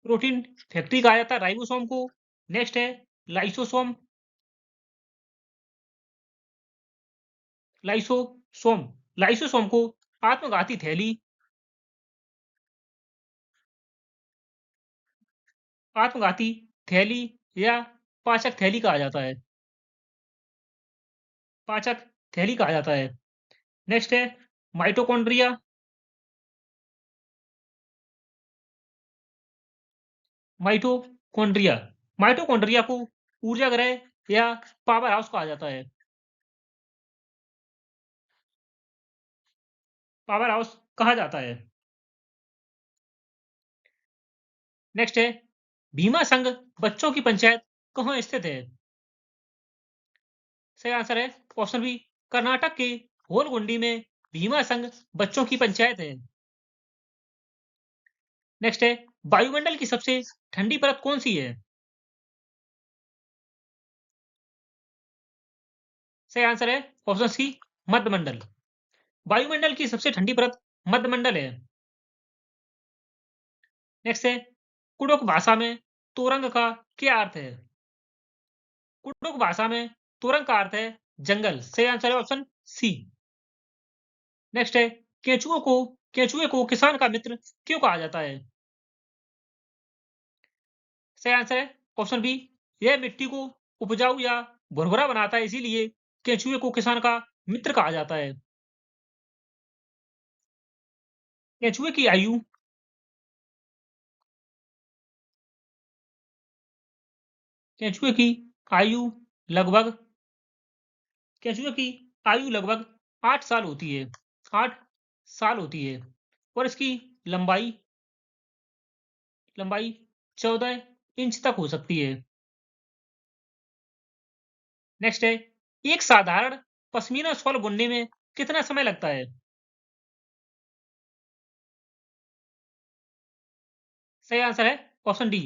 प्रोटीन फैक्ट्री कहा जाता है राइबोसोम को। नेक्स्ट है लाइसोसोम लाइसोसोम लाइसोसोम को आत्मघाती थैली आत्मघाती थैली या पाचक थैली कहा जाता है। पाचक थैली कहा जाता है। नेक्स्ट है माइटोकॉन्ड्रिया माइटोकॉन्ड्रिया माइटोकॉन्ड्रिया को ऊर्जा ग्रह या पावर हाउस कहा जाता है। पावर हाउस कहा जाता है। नेक्स्ट है भीमा संघ बच्चों की पंचायत कहाँ स्थित है? सही आंसर है ऑप्शन बी कर्नाटक के होलगुंडी में भीमा संघ बच्चों की पंचायत है। नेक्स्ट है वायुमंडल की सबसे ठंडी परत कौन सी है? सही आंसर है ऑप्शन सी मध्यमंडल। वायुमंडल की सबसे ठंडी परत मध्यमंडल है। नेक्स्ट है कुडुख भाषा में तोरंग का क्या अर्थ है? कुडुख भाषा में तोरंग का अर्थ है जंगल। सही आंसर है ऑप्शन सी। नेक्स्ट है केंचुए को किसान का मित्र क्यों कहा जाता है? सही आंसर है ऑप्शन बी यह मिट्टी को उपजाऊ या भुरभुरा बनाता है इसीलिए केंचुए को किसान का मित्र कहा जाता है। केंचुए की आयु केंचुए की आयु लगभग केंचुए की आयु लगभग 8 साल होती है। 8 साल होती है। और इसकी लंबाई लंबाई 14 इंच तक हो सकती है। नेक्स्ट है, एक साधारण पश्मीना शॉल बुनने में कितना समय लगता है? सही आंसर है ऑप्शन डी।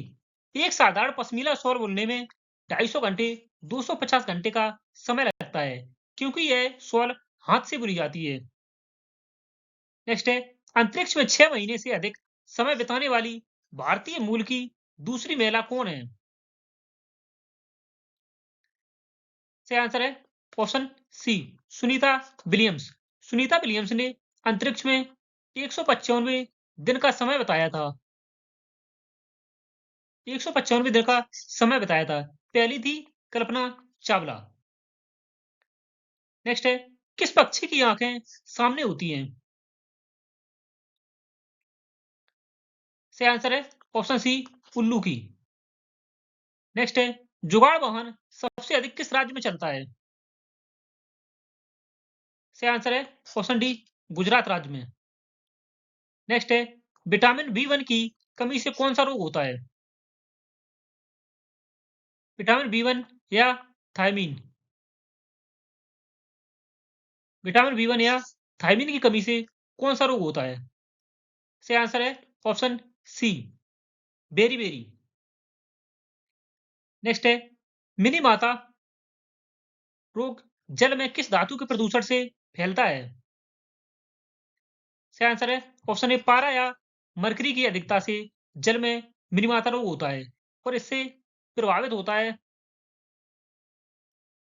एक साधारण पश्मीना शॉल बुनने में 250 घंटे 250 घंटे का समय लगता है, क्योंकि यह शॉल हाथ से बुनी जाती है। नेक्स्ट है, अंतरिक्ष में 6 महीने से अधिक समय बिताने वाली भारतीय मूल की दूसरी महिला कौन है? सही आंसर है option C, Sunita Williams. Sunita Williams ने अंतरिक्ष में 195 दिन का समय बताया था। 195 दिन का समय बताया था। पहली थी कल्पना चावला। नेक्स्ट है, किस पक्षी की आंखें सामने होती हैं? सही आंसर है ऑप्शन सी, उल्लू की। नेक्स्ट है, जुगाड़ वाहन सबसे अधिक किस राज्य में चलता है? सही आंसर है ऑप्शन डी, गुजरात राज्य में। नेक्स्ट है, विटामिन बी 1 की कमी से कौन सा रोग होता है? विटामिन बी 1 या थायमीन? विटामिन बी 1 या थायमीन की कमी से कौन सा रोग होता है? सही आंसर है option C, beriberi. Next है, मिनी माता रोग जल में किस धातु के प्रदूषण से फैलता है? सही आंसर है ऑप्शन ए, पारा या मरकरी की अधिकता से जल में मिनीमाता रोग होता है और इससे प्रभावित होता है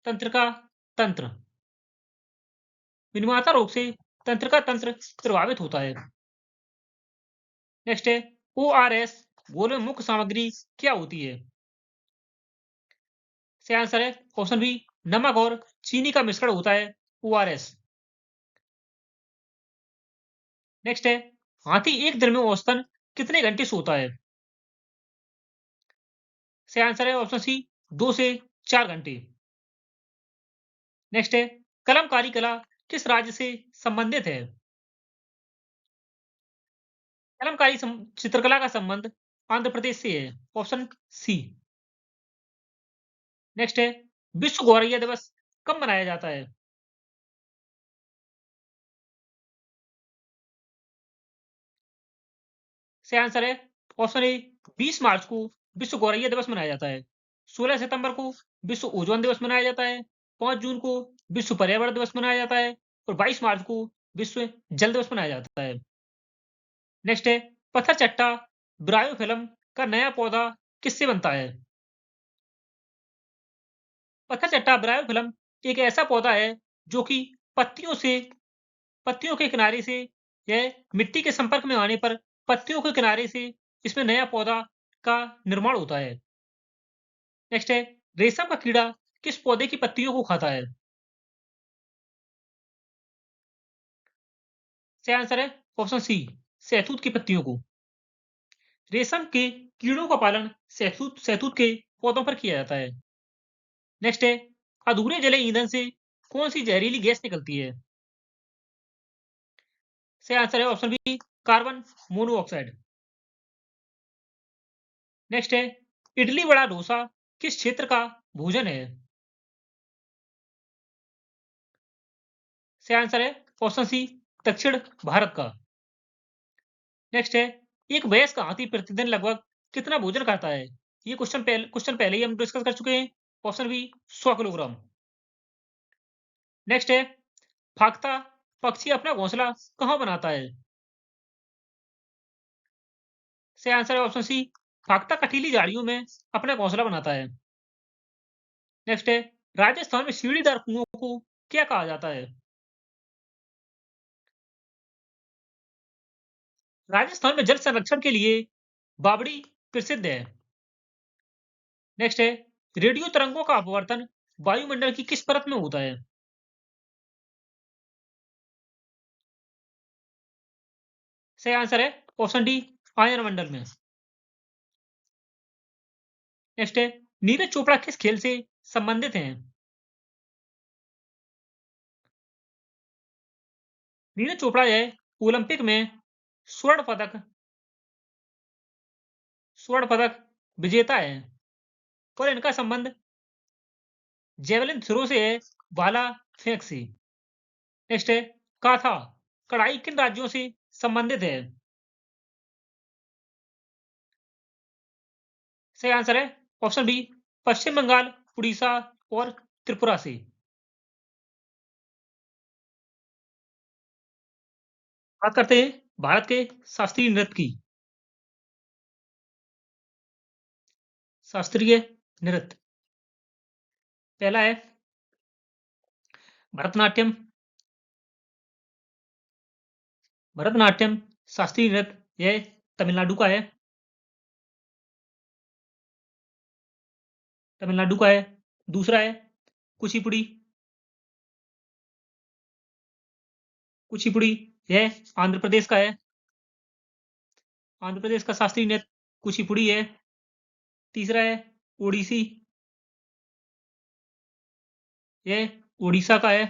तंत्रिका तंत्र। मिनीमाता रोग से तंत्रिका तंत्र प्रभावित होता है। नेक्स्ट है, ORS घोल में मुख्य सामग्री क्या होती है? सही आंसर है ऑप्शन बी, नमक और चीनी का मिश्रण होता है ORS। नेक्स्ट है, हाथी एक दिन में औसतन कितने घंटे सोता है? सही आंसर है ऑप्शन सी, 2 से 4 घंटे। नेक्स्ट है, कलमकारी कला किस राज्य से संबंधित है? कलमकारी चित्रकला का संबंध आंध्र प्रदेश से है, ऑप्शन सी। नेक्स्ट है, विश्व गौरैया दिवस कब मनाया जाता है? सही आंसर है ऑप्शन ए, 20 मार्च को विश्व गौरैया दिवस मनाया जाता है। 16 सितंबर को विश्व ओजोन दिवस मनाया जाता है। 5 जून को विश्व पर्यावरण दिवस मनाया जाता है और 22 मार्च को विश्व जल दिवस मनाया जाता है। नेक्स्ट है, पत्थर चट्टा ब्रायोफिल्म का नया पौधा किससे बनता है? पत्थर चट्टा ब्रायोफिल्म एक ऐसा पौधा है जो कि पत्तियों से पत्तियों के किनारे से यह मिट्टी के संपर्क में आने पर पत्तियों के किनारे से इसमें नया पौधा का निर्माण होता है। नेक्स्ट है, रेशम का कीड़ा किस पौधे की पत्तियों को खाता है? सही आंसर है ऑप्शन सी, शहतूत की पत्तियों को। रेशम के कीड़ों का पालन शहतूत शहतूत के पौधों पर किया जाता है। नेक्स्ट है, अधूरे जले ईंधन से कौन सी जहरीली गैस निकलती है? सही आंसर है option B, carbon monoxide. Next है, इडली वड़ा डोसा किस क्षेत्र का भोजन है? सही आंसर है ऑप्शन सी, दक्षिण भारत का। नेक्स्ट है, एक वयस्क हाथी प्रतिदिन लगभग कितना भोजन खाता है? ये क्वेश्चन पहले ही हम डिस्कस कर चुके हैं। Option B, 100 kilogram. नेक्स्ट है, फाख्ता पक्षी अपना घोंसला कहाँ बनाता है? सही आंसर है ऑप्शन सी, फाख्ता कटीली झाड़ियों में अपना घोंसला बनाता है। नेक्स्ट है, राजस्थान में सीढ़ीदार कुओं को क्या कहा जाता है? राजस्थान में जल संरक्षण के लिए बावड़ी प्रसिद्ध है। नेक्स्ट है, रेडियो तरंगों का अपवर्तन वायुमंडल की किस परत में होता है? सही आंसर है ऑप्शन डी, आयन मंडल में। नेक्स्ट है, नीरज चोपड़ा किस खेल से संबंधित हैं? नीरज चोपड़ा है ओलंपिक में स्वर्ण पदक स्वर्ण पदक विजेता हैं और इनका संबंध जेवलिन थ्रो से है, भाला फेंक से। नेक्स्ट है काथा, कढ़ाई किन राज्यों से संबंधित है? सही आंसर है ऑप्शन बी, पश्चिम बंगाल, उड़ीसा और त्रिपुरा से। बात करते हैं भारत के शास्त्रीय नृत्य की। शास्त्रीय नृत्य पहला है भरतनाट्यम। भरतनाट्यम शास्त्रीय नृत्य यह तमिलनाडु का है। तमिलनाडु का है। दूसरा है कुचिपुड़ी। कुचिपुड़ी यह आंध्र प्रदेश का है। आंध्र प्रदेश का शास्त्रीय नृत्य कुचिपुड़ी है। तीसरा है ओडिसी। यह उड़ीसा का है।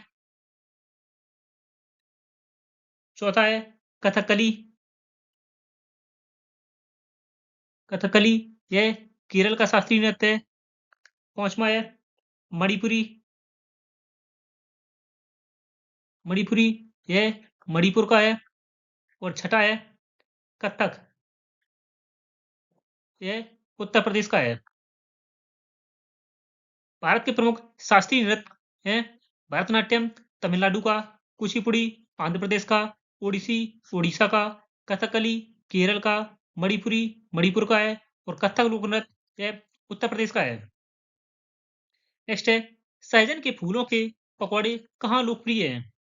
चौथा है कथकली। कथकली यह केरल का शास्त्रीय नृत्य है। पांचवा है मणिपुरी। मणिपुरी यह मणिपुर का है। और छठा है कथक। यह उत्तर प्रदेश का है। भारत के प्रमुख शास्त्रीय नृत्य हैं भरतनाट्यम तमिलनाडु का, कुचिपुड़ी आंध्र प्रदेश का, ओडिसी उड़ीसा का, कथकली केरल का, मणिपुरी मणिपुर का है और कथक लोक नृत्य यह उत्तर प्रदेश का है। नेक्स्ट है सहजन के फूलों के पकौड़े कहाँ लोकप्रिय हैं?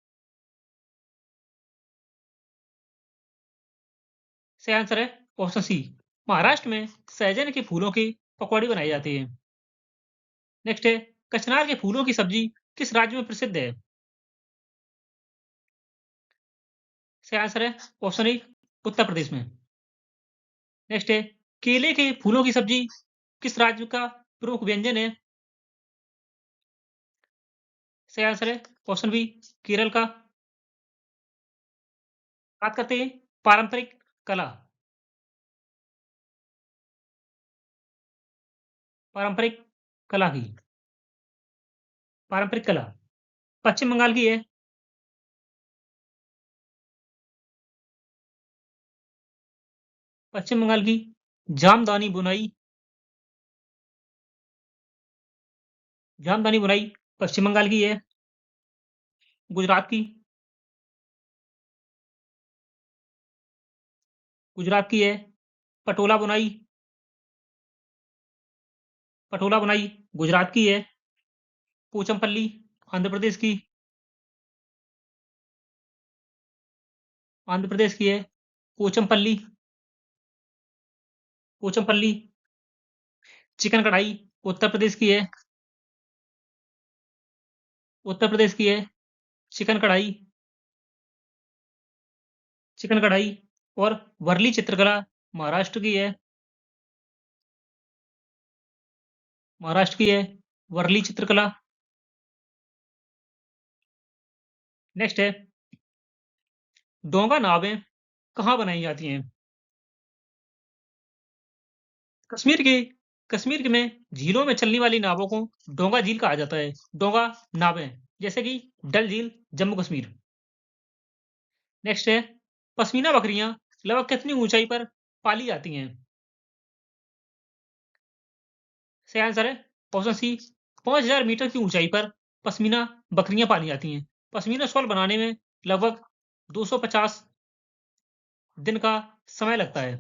सही आंसर है ऑप्शन सी, महाराष्ट्र में सहजन के फूलों के पकौड़े बनाए जाते हैं। नेक्स्ट है कचनार के फूलों की सब्जी किस राज्य में प्रसिद्ध है? सही आंसर है ऑप्शन ए, उत्तर प्रदेश में। नेक्स्ट है केले के फूलों की सब्जी किस राज्य का प्रमुख व्यंजन है? सही आंसर है ऑप्शन बी, केरल का। बात करते हैं पारंपरिक कला। पारंपरिक कला की। पारंपरिक कला पश्चिम बंगाल की है। पश्चिम बंगाल की जामदानी बुनाई। जामदानी बुनाई पश्चिम बंगाल की है। गुजरात की। गुजरात की है पटोला बुनाई। पटोला बुनाई गुजरात की है। पोचमपल्ली आंध्र प्रदेश की। आंध्र प्रदेश की है पोचमपल्ली। पोचमपल्ली चिकन कढ़ाई उत्तर प्रदेश की है। उत्तर प्रदेश की है चिकन कढ़ाई। चिकन कढ़ाई और वर्ली चित्रकला महाराष्ट्र की है। महाराष्ट्र की है वर्ली चित्रकला। नेक्स्ट है डोंगा नावें कहाँ बनाई जाती हैं? कश्मीर के कश्मीर में झीलों में चलने वाली नावों को डोंगा झील कहा जाता है। डोंगा नावें जैसे कि डल झील जम्मू कश्मीर। नेक्स्ट है पश्मीना बकरियां लगभग कितनी ऊंचाई पर पाली जाती हैं? सही आंसर है ऑप्शन सी, 5000 मीटर की ऊंचाई पर पश्मीना बकरियां पाली जाती हैं। पश्मीना शॉल बनाने में लगभग 250 दिन का समय लगता है।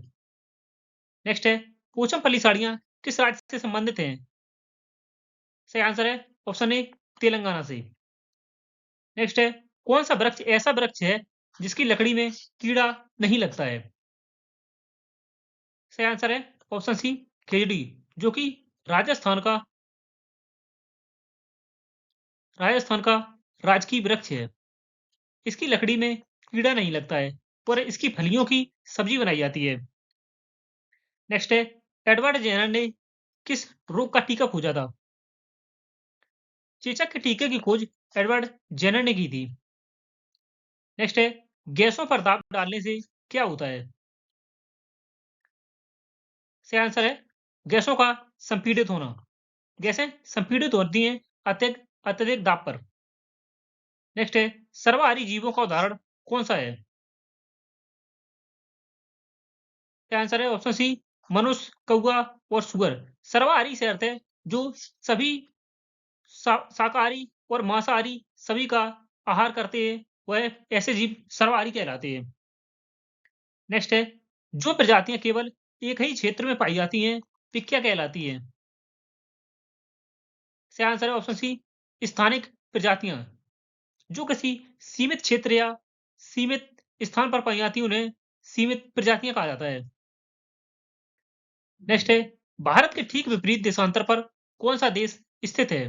नेक्स्ट है पोचमपल्ली साड़ियां किस राज्य से संबंधित हैं? सही आंसर है ऑप्शन ए, तेलंगाना से। नेक्स्ट है कौन सा वृक्ष ऐसा वृक्ष है जिसकी लकड़ी में कीड़ा नहीं लगता है? सही आंसर है ऑप्शन सी, खेजड़ी, जो कि राजस्थान का राजस्थान का राजकीय वृक्ष है। इसकी लकड़ी में कीड़ा नहीं लगता है और इसकी फलियों की सब्जी बनाई जाती है। नेक्स्ट है एडवर्ड जेनर ने किस रोग का टीका खोजा था? चेचक के टीके की खोज एडवर्ड जेनर ने की थी। नेक्स्ट है गैसों पर दाब डालने से क्या होता है? सही आंसर है गैसों का संपीड़ित होना। गैसें संपीड़ित होती हैं अत्यधिक अत्यधिक दाब पर। नेक्स्ट है सर्वाहारी जीवों का उदाहरण कौन-सा है? क्या आंसर है ऑप्शन सी मनुष्य, कौवा और सुअर। सर्वाहारी से अर्थ है जो सभी शाकाहारी और मांसाहारी सभी का आहार करते हैं, वह ऐसे जीव सर्वाहारी कहलाते हैं। नेक्स्ट है जो प्रजातियां केवल एक ही क्षेत्र में पाई जाती हैं, वे क्या कहलाती हैं? इसका आंसर है ऑप्शन सी स्थानिक प्रजातियां। जो किसी सीमित क्षेत्र या सीमित स्थान पर पाई जाती हैं, उन्हें सीमित प्रजातियां कहा जाता है। नेक्स्ट है भारत के ठीक विपरीत देशांतर पर कौन सा देश स्थित है?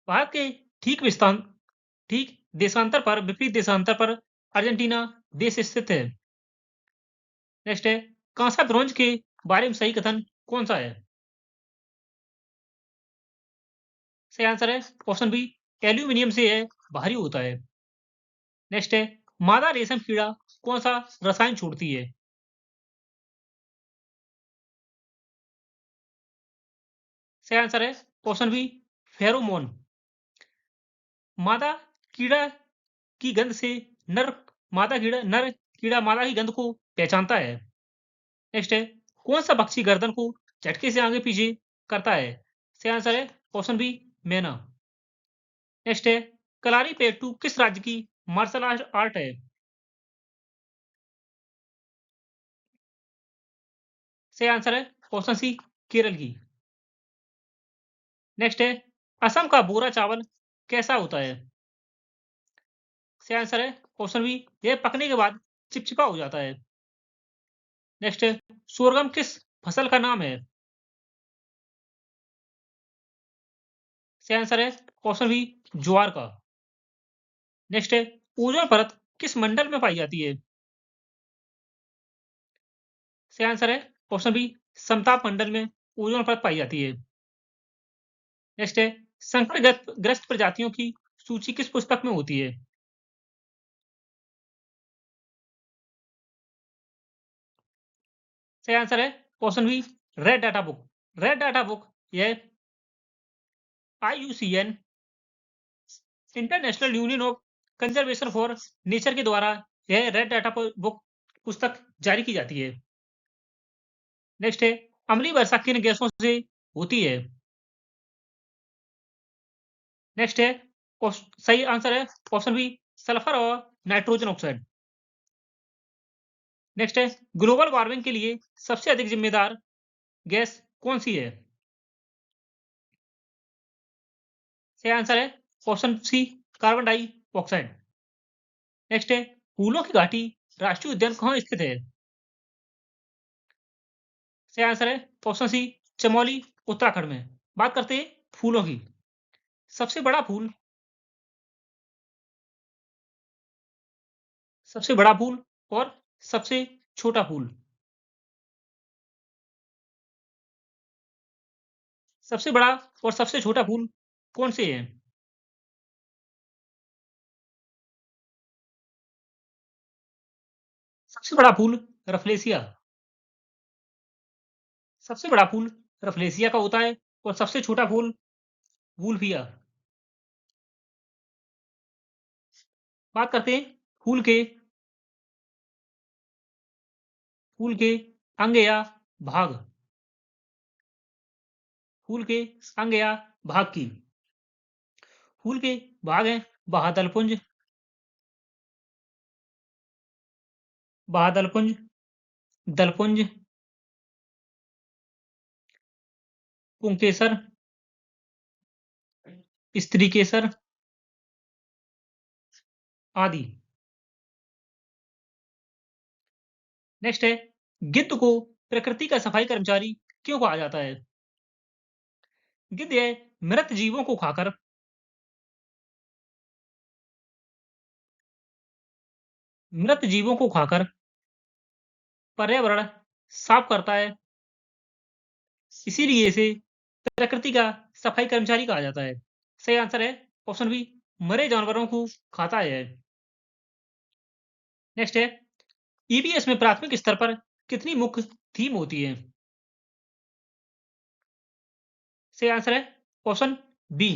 भारत के ठीक विस्थान ठीक देशांतर पर विपरीत देशांतर पर अर्जेंटीना देश स्थित है। नेक्स्ट है कांसा ब्रोंज के बारे में सही कथन कौन सा है? सही आंसर है ऑप्शन बी एल्यूमिनियम से यह भारी होता है। नेक्स्ट है मादा रेशम कीड़ा कौन सा रसायन छोड़ती है? सही आंसर है ऑप्शन बी फेरोमोन। मादा कीड़ा की गंध से नर नर कीड़ा मादा की गंध को पहचानता है। नेक्स्ट है कौन सा पक्षी गर्दन को झटके से आगे पीछे करता है? सही आंसर है ऑप्शन बी मैना। नेक्स्ट है कलारी पेट्टू किस राज्य की मार्शल आर्ट है? सही आंसर है ऑप्शन सी केरल की। नेक्स्ट है असम का बोरा चावल कैसा होता है? सही आंसर है ऑप्शन बी यह पकने के बाद चिपचिपा हो जाता है। नेक्स्ट है सोरगम किस फसल का नाम है? सही आंसर है ऑप्शन बी ज्वार का। नेक्स्ट है ओजोन परत किस मंडल में पाई जाती है? सही आंसर है ऑप्शन बी समताप मंडल में ओजोन परत पाई जाती है। नेक्स्ट है संकट ग्रस्त प्रजातियों की सूची किस पुस्तक में होती है? सही आंसर है option B red data book. Red data book यह IUCN International Union of Conservation for Nature के द्वारा यह रेड डाटा बुक पुस्तक जारी की जाती है। नेक्स्ट है अम्लीय वर्षा किन गैसों से होती है? नेक्स्ट है सही आंसर है ऑप्शन बी सल्फर और नाइट्रोजन ऑक्साइड। नेक्स्ट है ग्लोबल वार्मिंग के लिए सबसे अधिक जिम्मेदार गैस कौन सी है? सही आंसर है option C carbon dioxide. Next है फूलों की घाटी राष्ट्रीय उद्यान कहाँ स्थित है? सही आंसर है ऑप्शन सी चमोली उत्तराखंड में। बात करते हैं फूलों की। सबसे बड़ा फूल सबसे बड़ा फूल और सबसे छोटा फूल। सबसे बड़ा और सबसे छोटा फूल कौन से हैं? सबसे बड़ा फूल रफलेसिया। सबसे बड़ा फूल रफलेसिया का होता है और सबसे छोटा फूल वूल्फिया। बात करते हैं फूल के फूल के अंग या भाग। फूल के अंग या भाग की। फूल के भाग हैं बाह्यदलपुंज, बाह्यदलपुंज, दलपुंज, पुंकेसर, स्त्रीकेसर आदि। नेक्स्ट है गिद्ध को प्रकृति का सफाई कर्मचारी क्यों कहा जाता है? गिद्ध यह मृत जीवों को खाकर मृत जीवों को खाकर पर्यावरण साफ करता है, इसीलिए इसे प्रकृति का सफाई कर्मचारी कहा जाता है। सही आंसर है ऑप्शन बी मरे जानवरों को खाता है। नेक्स्ट है, ईवीएस में प्राथमिक स्तर पर कितनी मुख्य थीम होती है? सही आंसर है ऑप्शन बी।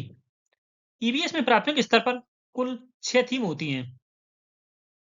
ईवीएस में प्राथमिक स्तर पर कुल 6 थीम होती हैं।